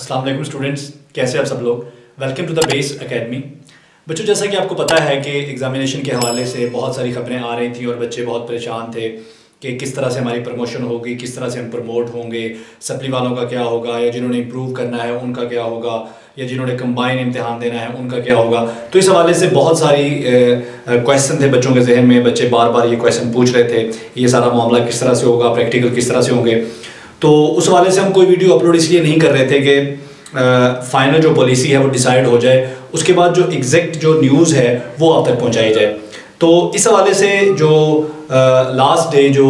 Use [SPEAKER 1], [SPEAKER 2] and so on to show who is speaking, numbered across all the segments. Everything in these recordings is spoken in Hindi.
[SPEAKER 1] अस्सलाम वालेकुम स्टूडेंट्स, कैसे आप सब लोग। Welcome to the Base Academy. बच्चों, जैसा कि आपको पता है कि एग्जामिनेशन के हवाले से बहुत सारी खबरें आ रही थी और बच्चे बहुत परेशान थे कि किस तरह से हमारी प्रमोशन होगी, किस तरह से हम प्रमोट होंगे, सप्ली वालों का क्या होगा, या जिन्होंने इम्प्रूव करना है उनका क्या होगा, या जिन्होंने कंबाइन इम्तिहान देना है उनका क्या होगा। तो इस हवाले से बहुत सारी क्वेश्चन थे बच्चों के जहन में। बच्चे बार बार ये क्वेश्चन पूछ रहे थे कि ये सारा मामला किस तरह से होगा, प्रैक्टिकल किस तरह से होंगे। तो उस हवाले से हम कोई वीडियो अपलोड इसलिए नहीं कर रहे थे कि फाइनल जो पॉलिसी है वो डिसाइड हो जाए, उसके बाद जो एग्जैक्ट जो न्यूज़ है वो आप तक पहुंचाई जाए। तो इस हवाले से जो लास्ट डे जो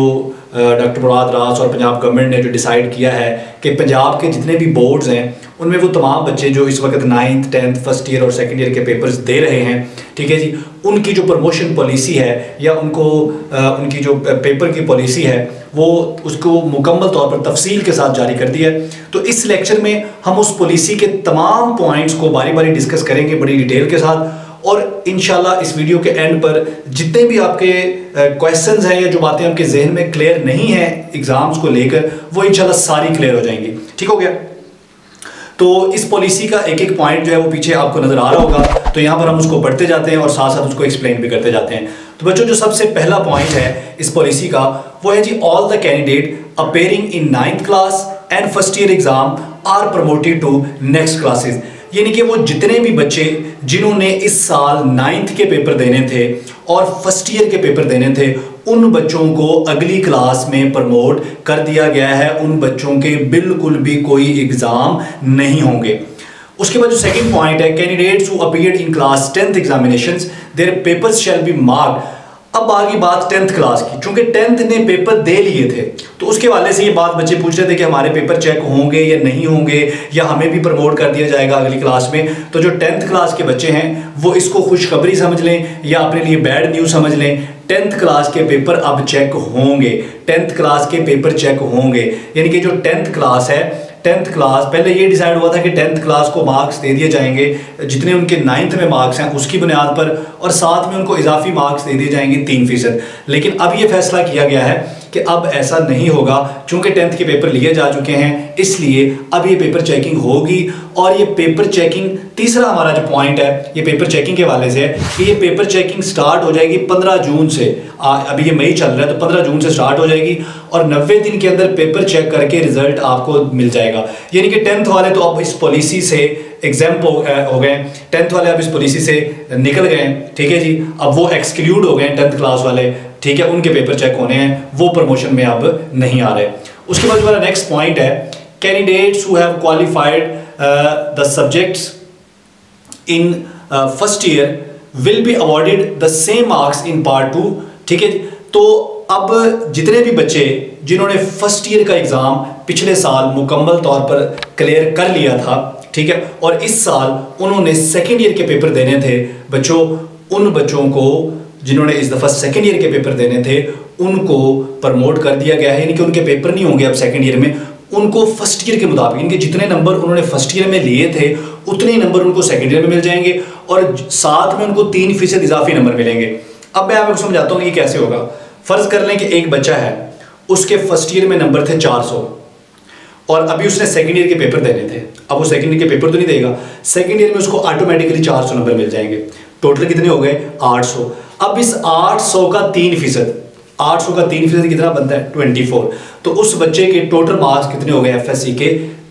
[SPEAKER 1] डॉक्टर मुराद रास और पंजाब गवर्नमेंट ने जो डिसाइड किया है कि पंजाब के जितने भी बोर्ड्स हैं उनमें वो तमाम बच्चे जो इस वक्त 9th 10th फर्स्ट ईयर और सेकंड ईयर के पेपर्स दे रहे हैं, ठीक है जी, उनकी जो प्रमोशन पॉलिसी है या उनको उनकी जो पेपर की पॉलिसी है वो उसको मुकम्मल तौर पर तफसील के साथ जारी कर दिया है। तो इस लेक्चर में हम उस पॉलिसी के तमाम पॉइंट्स को बारी बारी डिस्कस करेंगे बड़ी डिटेल के साथ, और इंशाल्लाह इस वीडियो के एंड पर जितने भी आपके क्वेश्चंस हैं या जो बातें आपके जहन में क्लियर नहीं है एग्जाम्स को लेकर, वो इंशाल्लाह सारी क्लियर हो जाएंगी। ठीक हो गया। तो इस पॉलिसी का एक एक पॉइंट जो है वो पीछे आपको नजर आ रहा होगा, तो यहाँ पर हम उसको पढ़ते जाते हैं और साथ साथ उसको एक्सप्लेन भी करते जाते हैं। तो बच्चों, जो सबसे पहला पॉइंट है इस पॉलिसी का वो है जी, all the candidate appearing in 9th class and first year exam are promoted to next classes. यानी कि वो जितने भी बच्चे जिन्होंने इस साल 9th के पेपर देने थे और फर्स्ट ईयर के पेपर देने थे, उन बच्चों को अगली क्लास में प्रमोट कर दिया गया है। उन बच्चों के बिल्कुल भी कोई एग्जाम नहीं होंगे। उसके बाद जो सेकंड पॉइंट है, candidates who appeared in class 10th examinations their papers shall be marked. अब आगे बात 10th क्लास की, चूंकि 10th ने पेपर दे लिए थे तो उसके वाले से ये बात बच्चे पूछ रहे थे कि हमारे पेपर चेक होंगे या नहीं होंगे, या हमें भी प्रमोट कर दिया जाएगा अगली क्लास में। तो जो 10th क्लास के बच्चे हैं वो इसको खुशखबरी समझ लें या अपने लिए बैड न्यूज़ समझ लें। 10th क्लास के पेपर अब चेक होंगे, 10th क्लास के पेपर चेक होंगे। यानी कि जो 10th क्लास है, 10th क्लास पहले ये डिसाइड हुआ था कि 10th क्लास को मार्क्स दे दिए जाएंगे जितने उनके 9th में मार्क्स हैं उसकी बुनियाद पर, और साथ में उनको इजाफी मार्क्स दे दिए जाएंगे 3%। लेकिन अब ये फैसला किया गया है कि अब ऐसा नहीं होगा, चूंकि 10th के पेपर लिए जा चुके हैं इसलिए अब ये पेपर चेकिंग होगी। और ये पेपर चेकिंग, तीसरा हमारा जो पॉइंट है ये पेपर चेकिंग के वाले से है कि ये पेपर चेकिंग स्टार्ट हो जाएगी 15 जून से। अभी ये मई चल रहा है तो 15 जून से स्टार्ट हो जाएगी और 90 दिन के अंदर पेपर चेक करके रिजल्ट आपको मिल जाएगा। यानी कि 10th वाले तो अब इस पॉलिसी से एग्जाम हो गए, 10th वाले अब इस पॉलिसी से निकल गए, ठीक है जी। अब वो एक्सक्लूड हो गए 10th क्लास वाले, ठीक है, उनके पेपर चेक होने हैं, वो प्रमोशन में अब नहीं आ रहे। उसके बाद हमारा नेक्स्ट पॉइंट है, candidates who have qualified the subjects in first year will be awarded the same marks in part 2। ठीक है, तो अब जितने भी बच्चे जिन्होंने फर्स्ट ईयर का एग्जाम पिछले साल मुकम्मल तौर पर क्लियर कर लिया था, ठीक है, और इस साल उन्होंने सेकेंड ईयर के पेपर देने थे बच्चों, उन बच्चों को जिन्होंने इस दफ़ा सेकेंड ईयर के पेपर देने थे उनको प्रमोट कर दिया गया है। यानी कि उनके पेपर नहीं होंगे अब सेकेंड ईयर में, उनको फर्स्ट ईयर के मुताबिक, इनके जितने नंबर उन्होंने फर्स्ट ईयर में लिए थे उतने ही नंबर उनको सेकेंड ईयर में मिल जाएंगे और साथ में उनको 3% इजाफी नंबर मिलेंगे। अब मैं आपको समझाता हूँ ये कैसे होगा। फ़र्ज़ कर लें कि एक बच्चा है, उसके फर्स्ट ईयर में नंबर थे 400 और अभी उसने सेकेंड ईयर के पेपर देने थे। अब वो सेकेंड ईयर के पेपर तो नहीं देगा, सेकेंड ईयर में उसको ऑटोमेटिकली 400 नंबर मिल जाएंगे। टोटल कितने हो गए? 800। अब इस 800 का 3%, 800 का 3% कितना बनता है? 24। तो उस बच्चे के टोटल मार्क्स कितने हो गए एफएससी के?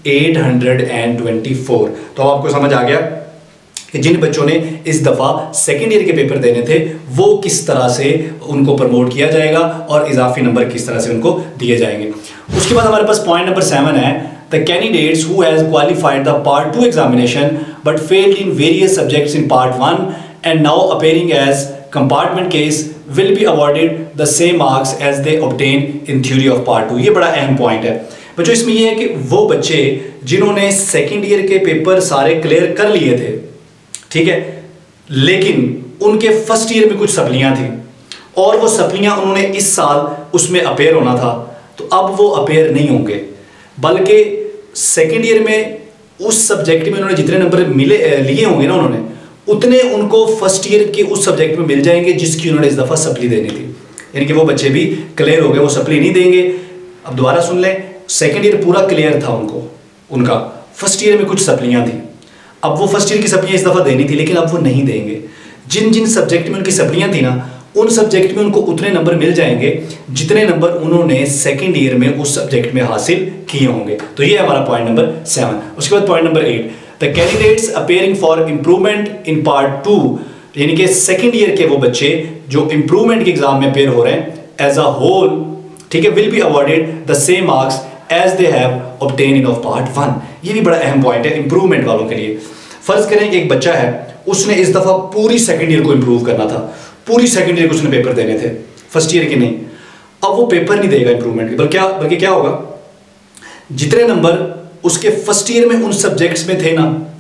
[SPEAKER 1] 824। तो अब आपको समझ आ गया कि जिन बच्चों ने इस दफ़ा सेकेंड ईयर के पेपर देने थे वो किस तरह से उनको प्रमोट किया जाएगा और इजाफी नंबर किस तरह से उनको दिए जाएंगे। उसके बाद हमारे पास पॉइंट नंबर 7 है, the candidates who has qualified the part 2 examination but failed in various subjects in part 1 and now appearing as compartment case will be awarded the same marks as they obtain in theory of part 2। ये बड़ा अहम पॉइंट है बच्चों। इसमें यह है कि वो बच्चे जिन्होंने सेकेंड ईयर के पेपर सारे क्लियर कर लिए थे, ठीक है, लेकिन उनके फर्स्ट ईयर में कुछ सप्लियां थी और वो सप्लियां उन्होंने इस साल उसमें अपेयर होना था, तो अब वो अपेयर नहीं होंगे, बल्कि सेकेंड ईयर में उस सब्जेक्ट में उन्होंने जितने नंबर लिए होंगे ना उन्होंने, उतने उनको फर्स्ट ईयर के उस सब्जेक्ट में मिल जाएंगे जिसकी उन्होंने इस दफ़ा सप्ली देनी थी। यानी कि वो बच्चे भी क्लियर हो गए, वो सप्ली नहीं देंगे। अब दोबारा सुन लें, सेकेंड ईयर पूरा क्लियर था उनको, उनका फर्स्ट ईयर में कुछ सप्लियाँ थी, अब वो फर्स्ट ईयर की सप्लियाँ इस दफ़ा देनी थी लेकिन अब वो नहीं देंगे। जिन जिन सब्जेक्ट में उनकी सप्लियाँ थी ना, उन सब्जेक्ट में उनको उतने नंबर मिल जाएंगे जितने नंबर उन्होंने सेकंड ईयर में उस सब्जेक्ट में हासिल किए होंगे। तो ये हमारा पॉइंट नंबर 7। उसके बाद point number 8, the candidates appearing for improvement in part 2, यानी कि सेकंड ईयर के वो बच्चे जो इम्प्रूवमेंट के एग्जाम में अपेयर हो रहे हैं एज अ होल, ठीक है, will be awarded the same marks as they have obtain in of part 1। ये भी बड़ा अहम पॉइंट है इम्प्रूवमेंट वालों के लिए। फर्ज करें कि एक बच्चा है, उसने इस दफ़ा पूरी सेकंड ईयर को इम्प्रूव करना था, पूरी सेकंड ईयर को उसने पेपर देने थे, फर्स्ट ईयर के नहीं। अब वो पेपर नहीं देगा इम्प्रूवमेंट के, बल्कि क्या होगा, जितने नंबर उसके फर्स्ट ईयर में उन सब्जेक्ट्स में थे ना,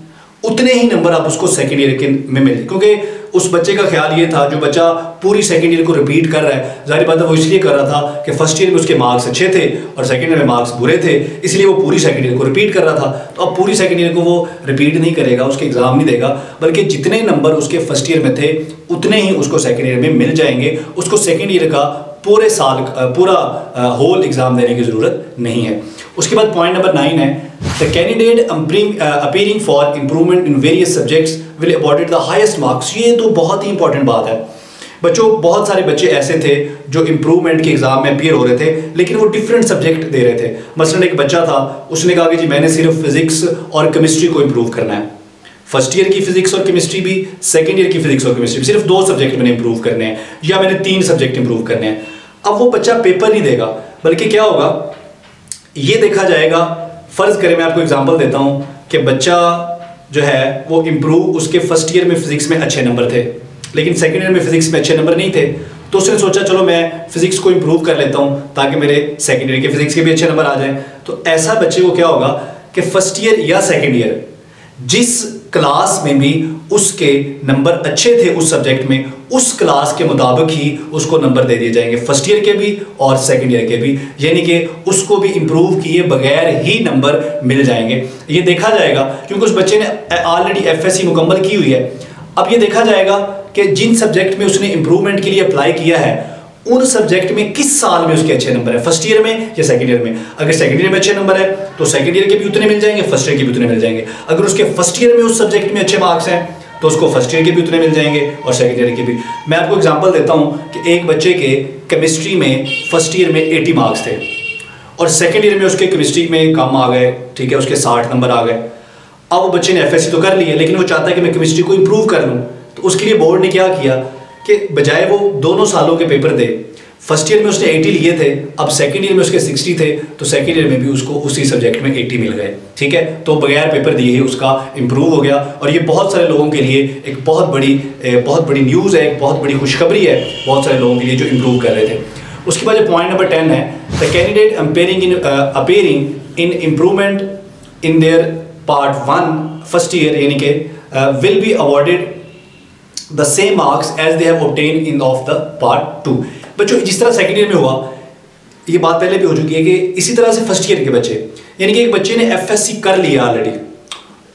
[SPEAKER 1] उतने ही नंबर आप उसको सेकंड ईयर के में मिले। क्योंकि उस बच्चे का ख्याल ये था, जो बच्चा पूरी सेकंड ईयर को रिपीट कर रहा है, जाहिर बात है वो इसलिए कर रहा था कि फर्स्ट ईयर में उसके मार्क्स अच्छे थे और सेकंड ईयर में मार्क्स बुरे थे, इसलिए वो पूरी सेकंड ईयर को रिपीट कर रहा था। तो अब पूरी सेकंड ईयर को वो रिपीट नहीं करेगा, उसके एग्जाम नहीं देगा, बल्कि जितने नंबर उसके फर्स्ट ईयर में थे उतने ही उसको सेकेंड ईयर में मिल जाएंगे। उसको सेकेंड ईयर का पूरे साल पूरा होल एग्जाम देने की ज़रूरत नहीं है। उसके बाद पॉइंट नंबर 9 है, the candidate appearing for improvement in various subjects will awarded the highest marks. ये तो बहुत ही इंपॉर्टेंट बात है बच्चों। बहुत सारे बच्चे ऐसे थे जो इम्प्रूवमेंट के एग्जाम में अपीयर हो रहे थे, लेकिन वो डिफरेंट सब्जेक्ट दे रहे थे। मसलन एक बच्चा था, उसने कहा कि जी मैंने सिर्फ फिजिक्स और केमिस्ट्री को इम्प्रूव करना है, फर्स्ट ईयर की फिजिक्स और केमिस्ट्री भी, सेकंड ईयर की फिजिक्स और केमिस्ट्री भी, सिर्फ 2 सब्जेक्ट मैंने इंप्रूव करने हैं, या मैंने 3 सब्जेक्ट इंप्रूव करने हैं। अब वो बच्चा पेपर नहीं देगा, बल्कि क्या होगा, ये देखा जाएगा। फर्ज करें, मैं आपको एग्जांपल देता हूं कि बच्चा जो है वो इंप्रूव, उसके फर्स्ट ईयर में फिजिक्स में अच्छे नंबर थे लेकिन सेकंड ईयर में फिजिक्स में अच्छे नंबर नहीं थे, तो उसने सोचा चलो मैं फिजिक्स को इंप्रूव कर लेता हूं ताकि मेरे सेकंड ईयर के फिजिक्स के भी अच्छे नंबर आ जाएं। तो ऐसा बच्चे को क्या होगा कि फर्स्ट ईयर या सेकंड ईयर जिस क्लास में भी उसके नंबर अच्छे थे उस सब्जेक्ट में, उस क्लास के मुताबिक ही उसको नंबर दे दिए जाएंगे, फर्स्ट ईयर के भी और सेकंड ईयर के भी, यानी कि उसको भी इंप्रूव किए बगैर ही नंबर मिल जाएंगे। ये देखा जाएगा क्योंकि उस बच्चे ने ऑलरेडी एफएससी मुकम्मल की हुई है। अब ये देखा जाएगा कि जिन सब्जेक्ट में उसने इंप्रूवमेंट के लिए अप्लाई किया है, उन सब्जेक्ट में किस साल में उसके अच्छे नंबर है, फर्स्ट ईयर में या सेकंड ईयर में। अगर सेकंड ईयर में अच्छे नंबर है तो सेकंड ईयर के भी उतने मिल जाएंगे, फर्स्ट ईयर के भी उतने मिल जाएंगे। अगर उसके फर्स्ट ईयर में उस सब्जेक्ट में अच्छे मार्क्स हैं तो उसको फर्स्ट ईयर के भी उतने मिल जाएंगे और सेकंड ईयर के भी। मैं आपको एग्जांपल देता हूं कि एक बच्चे के केमिस्ट्री में फर्स्ट ईयर में 80 मार्क्स थे और सेकंड ईयर में उसके केमिस्ट्री में कम आ गए, ठीक है, उसके 60 नंबर आ गए। अब वो बच्चे ने एफएससी तो कर लिए, लेकिन वो चाहता है कि मैं केमिस्ट्री को इंप्रूव कर लूँ, तो उसके लिए बोर्ड ने क्या किया कि बजाय वो दोनों सालों के पेपर दे, फर्स्ट ईयर में उसने 80 लिए थे, अब सेकंड ईयर में उसके 60 थे, तो सेकंड ईयर में भी उसको उसी सब्जेक्ट में 80 मिल गए, ठीक है। तो बगैर पेपर दिए ही उसका इंप्रूव हो गया। और ये बहुत सारे लोगों के लिए एक बहुत बड़ी न्यूज़ है, एक बहुत बड़ी खुशखबरी है बहुत सारे लोगों के लिए जो इंप्रूव कर रहे थे। उसके बाद जो पॉइंट नंबर 10 है, the candidate appearing in improvement in their part 1 first year, यानी कि will be awarded the same marks as they have obtain in of the part 2। बच्चों जिस तरह सेकंड ईयर में हुआ, ये बात पहले भी हो चुकी है कि इसी तरह से फर्स्ट ईयर के बच्चे, यानी कि एक बच्चे ने एफएससी कर लिया ऑलरेडी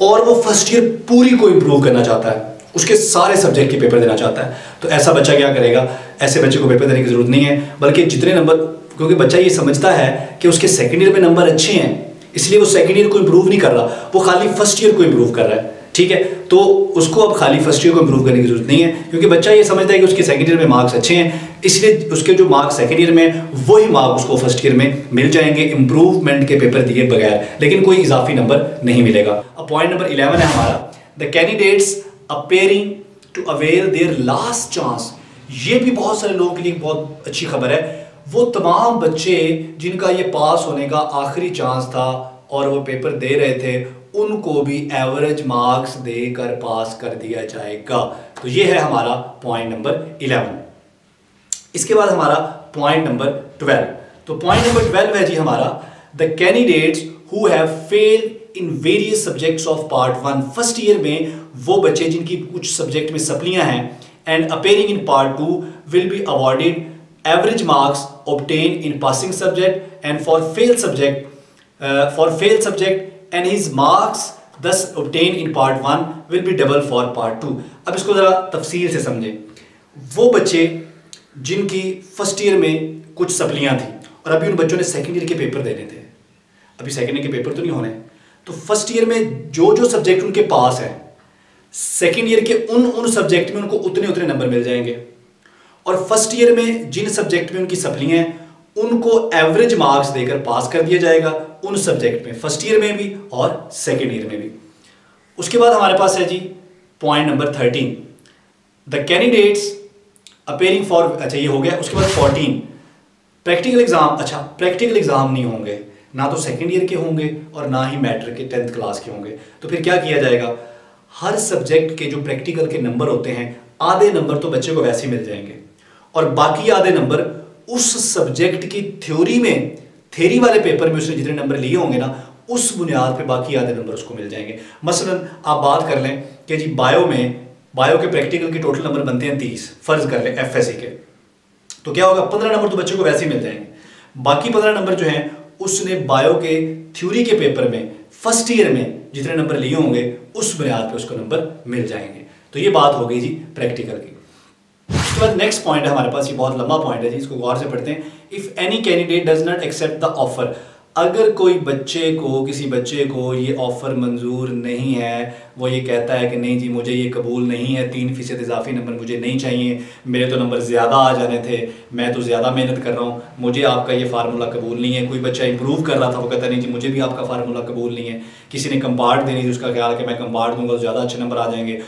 [SPEAKER 1] और वो फर्स्ट ईयर पूरी को इंप्रूव करना चाहता है, उसके सारे सब्जेक्ट के पेपर देना चाहता है, तो ऐसा बच्चा क्या करेगा, ऐसे बच्चे को पेपर देने की जरूरत नहीं है, बल्कि जितने नंबर, क्योंकि बच्चा ये समझता है कि उसके सेकंड ईयर में नंबर अच्छे हैं, इसलिए वो सेकंड ईयर को इंप्रूव नहीं कर रहा, वो खाली फर्स्ट ईयर को इंप्रूव कर रहा है, ठीक है। तो उसको अब खाली फर्स्ट ईयर को इंप्रूव करने की जरूरत नहीं है, क्योंकि बच्चा ये समझता है कि उसके सेकंड ईयर में मार्क्स अच्छे हैं, इसलिए उसके जो मार्क्स सेकंड ईयर में वही मार्क्स उसको फर्स्ट ईयर में मिल जाएंगे इंप्रूवमेंट के पेपर दिए बगैर, लेकिन कोई इजाफी नंबर नहीं मिलेगा। अब पॉइंट नंबर 11 है हमारा, the candidates appearing to avail their last chance. ये भी बहुत सारे लोगों के लिए बहुत अच्छी खबर है। वो तमाम बच्चे जिनका ये पास होने का आखिरी चांस था और वो पेपर दे रहे थे, उनको भी एवरेज मार्क्स देकर पास कर दिया जाएगा। तो ये है हमारा पॉइंट नंबर 11। इसके बाद हमारा पॉइंट नंबर 12। तो पॉइंट नंबर 12 है जी हमारा, the candidates who have failed in various subjects of part 1। First year में वो बच्चे जिनकी कुछ सब्जेक्ट में सप्लियां हैं and appearing in part 2 will be awarded average marks obtain in passing subject and for fail subject and his marks thus obtained in part 1 will be double for part 2। अब इसको ज़रा तफसील से समझें। वो बच्चे जिनकी फर्स्ट ईयर में कुछ सप्लियां थी और अभी उन बच्चों ने सेकंड ईयर के पेपर देने थे, अभी सेकंड ईयर के पेपर तो नहीं होने, तो फर्स्ट ईयर में जो जो सब्जेक्ट उनके पास है, सेकेंड ईयर के उन सब्जेक्ट में उनको उतने उतने नंबर मिल जाएंगे। और फर्स्ट ईयर में जिन सब्जेक्ट में उनकी सप्ली हैं उनको एवरेज मार्क्स देकर पास कर दिया जाएगा उन सब्जेक्ट में, फर्स्ट ईयर में भी और सेकेंड ईयर में भी। उसके बाद हमारे पास है जी point number 13, the candidates appearing for, अच्छा ये हो गया। उसके बाद 14 प्रैक्टिकल एग्जाम। अच्छा प्रैक्टिकल एग्जाम नहीं होंगे, ना तो सेकेंड ईयर के होंगे और ना ही मैट्रिक के 10th क्लास के होंगे। तो फिर क्या किया जाएगा, हर सब्जेक्ट के जो प्रैक्टिकल के नंबर होते हैं, आधे नंबर तो बच्चे को वैसे ही मिल जाएंगे और बाकी आधे नंबर उस सब्जेक्ट की थ्योरी में, थ्योरी वाले पेपर में उसने जितने नंबर लिए होंगे ना, उस बुनियाद पे बाकी आधे नंबर उसको मिल जाएंगे। मसलन आप बात कर लें कि जी बायो के प्रैक्टिकल के टोटल नंबर बनते हैं 30, फर्ज कर लें एफएससी के, तो क्या होगा 15 नंबर तो बच्चे को वैसे ही मिल जाएंगे। बाकी 15 नंबर जो हैं उसने बायो के थ्योरी के पेपर में फर्स्ट ईयर में जितने नंबर लिए होंगे उस बुनियाद पे उसको नंबर मिल जाएंगे। तो ये बात हो गई जी प्रैक्टिकल की। उसके बाद नेक्स्ट पॉइंट है हमारे पास, ये बहुत लंबा पॉइंट है जी, इसको गौर से पढ़ते हैं। If any candidate does not accept the offer, अगर कोई किसी बच्चे को ये ऑफ़र मंजूर नहीं है, वो ये कहता है कि नहीं जी मुझे ये कबूल नहीं है, 3% इजाफी नंबर मुझे नहीं चाहिए, मेरे तो नंबर ज़्यादा आ जाने थे, मैं तो ज़्यादा मेहनत कर रहा हूँ, मुझे आपका ये फार्मूला कबूल नहीं है। कोई बच्चा इंप्रूव कर रहा था, वो कहता नहीं जी मुझे भी आपका फार्मूला कबूल नहीं है। किसी ने कंपार्ट देनी थी, उसका ख्याल है कि मैं कंपार्ट दूंगा तो ज़्यादा अच्छे नंबर आ जाएंगे,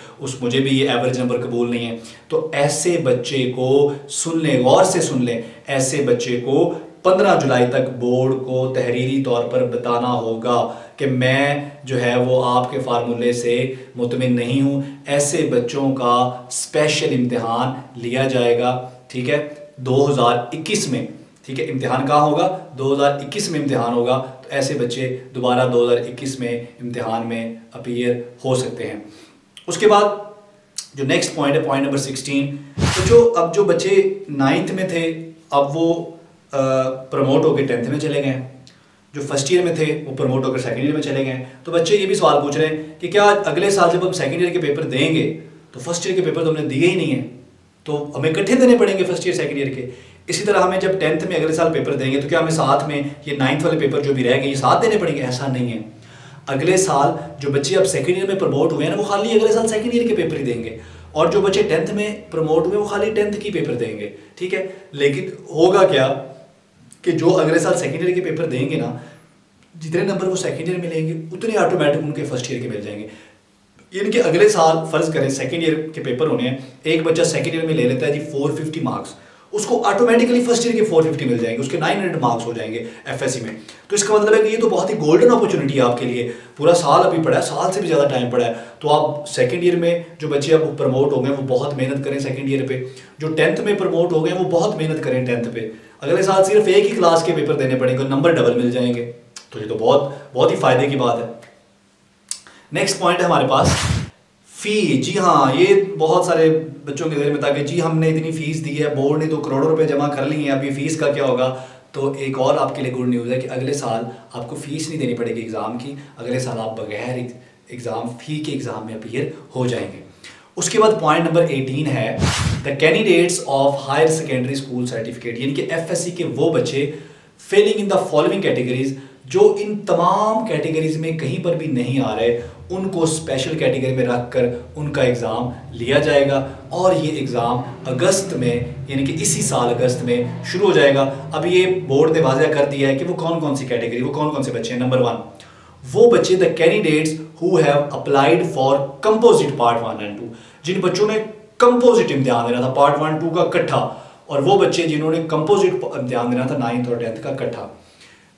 [SPEAKER 1] मुझे भी ये एवरेज नंबर कबूल नहीं है। तो ऐसे बच्चे को सुन लें, गौर से सुन लें, ऐसे बच्चे को 15 जुलाई तक बोर्ड को तहरीरी तौर पर बताना होगा कि मैं जो है वो आपके फार्मूले से मुतमिन नहीं हूँ। ऐसे बच्चों का स्पेशल इम्तिहान लिया जाएगा, ठीक है, 2021 में, ठीक है। इम्तिहान कहाँ होगा, 2021 में इम्तिहान होगा। तो ऐसे बच्चे दोबारा 2021 में इम्तिहान में अपीयर हो सकते हैं। उसके बाद जो नेक्स्ट पॉइंट है, पॉइंट नंबर 16, तो अब जो बच्चे 9th में थे अब वो प्रमोट होकर 10th में चले गए, जो फर्स्ट ईयर में थे वो प्रमोट होकर सेकेंड ईयर में चले गए। तो बच्चे ये भी सवाल पूछ रहे हैं कि क्या अगले साल जब हम सेकेंड ईयर के पेपर देंगे तो फर्स्ट ईयर के पेपर तो हमने दिए ही नहीं है, तो हमें इकट्ठे देने पड़ेंगे फर्स्ट ईयर सेकेंड ईयर के। इसी तरह हमें जब 10th में अगले साल पेपर देंगे तो क्या हमें साथ में ये 9th वाले पेपर जो भी रह गए ये साथ देने पड़ेंगे? ऐसा नहीं है। अगले साल जो बच्चे अब सेकेंड ईयर में प्रमोट हुए हैं ना, वो खाली अगले साल सेकेंड ईयर के पेपर ही देंगे, और जो बच्चे 10th में प्रमोट हुए वो खाली 10th की पेपर देंगे, ठीक है। लेकिन होगा क्या कि जो अगले साल सेकेंड ईयर के पेपर देंगे ना, जितने नंबर वो सेकेंड ईयर में लेंगे उतने ऑटोमेटिक उनके फर्स्ट ईयर के मिल जाएंगे। यानी कि अगले साल फर्ज करें सेकेंड ईयर के पेपर होने हैं, एक बच्चा सेकेंड ईयर में ले लेता है जी 450 मार्क्स, उसको ऑटोमेटिकली फर्स्ट ईयर के 450 मिल जाएंगे, उसके 900 मार्क्स हो जाएंगे एफएससी में। तो इसका मतलब है कि ये तो बहुत ही गोल्डन अपॉर्चुनिटी है आपके लिए। पूरा साल अभी पड़ा है, साल से भी ज़्यादा टाइम पड़ा है, तो आप सेकंड ईयर में जो बच्चे अब प्रमोट हो गए वो बहुत मेहनत करें सेकंड ईयर पे, जो 10th में प्रमोट हो गए वो बहुत मेहनत करें 10th पे। अगले साल सिर्फ एक ही क्लास के पेपर देने पड़ेंगे, नंबर डबल मिल जाएंगे, तो ये तो बहुत ही फायदे की बात है। नेक्स्ट पॉइंट है हमारे पास फ़ी। जी हाँ, ये बहुत सारे बच्चों के दिल में था कि जी हमने इतनी फ़ीस दी है, बोर्ड ने तो करोड़ों रुपए जमा कर ली हैं, अब ये फ़ीस का क्या होगा। तो एक और आपके लिए गुड न्यूज़ है कि अगले साल आपको फ़ीस नहीं देनी पड़ेगी एग्ज़ाम की, अगले साल आप बगैर एग्ज़ाम फ़ी के एग्ज़ाम में अपीयर हो जाएंगे। उसके बाद पॉइंट नंबर 18 है the candidates of higher secondary school certificate, यानी कि एफएससी के वो बच्चे failing in the following categories, जो इन तमाम कैटेगरीज में कहीं पर भी नहीं आ रहे, उनको स्पेशल कैटेगरी में रखकर उनका एग्ज़ाम लिया जाएगा, और ये एग्ज़ाम अगस्त में, यानी कि इसी साल अगस्त में शुरू हो जाएगा। अब ये बोर्ड ने वाज़ह कर दिया है कि वो कौन कौन सी कैटेगरी, वो कौन कौन से बच्चे हैं। नंबर 1 वो बच्चे the candidates who have applied for composite part 1 and 2, जिन बच्चों ने कंपोजिट इम्तिहान देना था पार्ट 1 2 का इकट्ठा, और वो बच्चे जिन्होंने कंपोजिट इम्तिहान देना था 9th और 10th का इकट्ठा।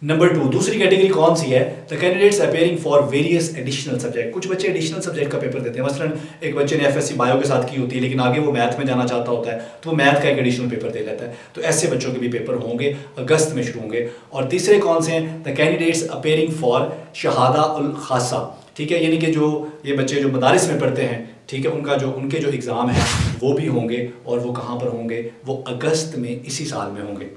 [SPEAKER 1] नंबर 2 दूसरी कैटेगरी कौन सी है, the candidates appearing for various additional subject. कुछ बच्चे एडिशनल सब्जेक्ट का पेपर देते हैं, मसलन एक बच्चे ने एफएससी बायो के साथ की होती है लेकिन आगे वो मैथ में जाना चाहता होता है, तो वो मैथ का एक एडिशनल पेपर दे लेता है। तो ऐसे बच्चों के भी पेपर होंगे, अगस्त में शुरू होंगे। और तीसरे कौन से हैं, द कैंडिडेट्स अपेयरिंग फॉर शहादा उल खासा, ठीक है, यानी कि जो ये बच्चे जो मदारिस में पढ़ते हैं, ठीक है, उनके जो एग्ज़ाम है वो भी होंगे, और वो कहाँ पर होंगे, वो अगस्त में इसी साल में होंगे।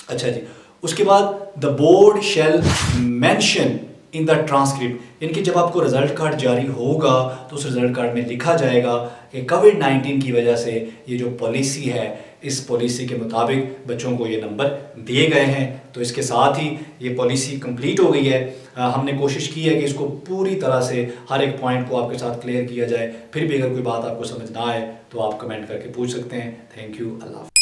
[SPEAKER 1] अच्छा जी, उसके बाद the board shall mention in the transcript, इनके जब आपको रिजल्ट कार्ड जारी होगा तो उस रिजल्ट कार्ड में लिखा जाएगा कि कोविड-19 की वजह से ये जो पॉलिसी है, इस पॉलिसी के मुताबिक बच्चों को ये नंबर दिए गए हैं। तो इसके साथ ही ये पॉलिसी कंप्लीट हो गई है। हमने कोशिश की है कि इसको पूरी तरह से हर एक पॉइंट को आपके साथ क्लियर किया जाए। फिर भी अगर कोई बात आपको समझ ना आए तो आप कमेंट करके पूछ सकते हैं। Thank you. अल्लाह।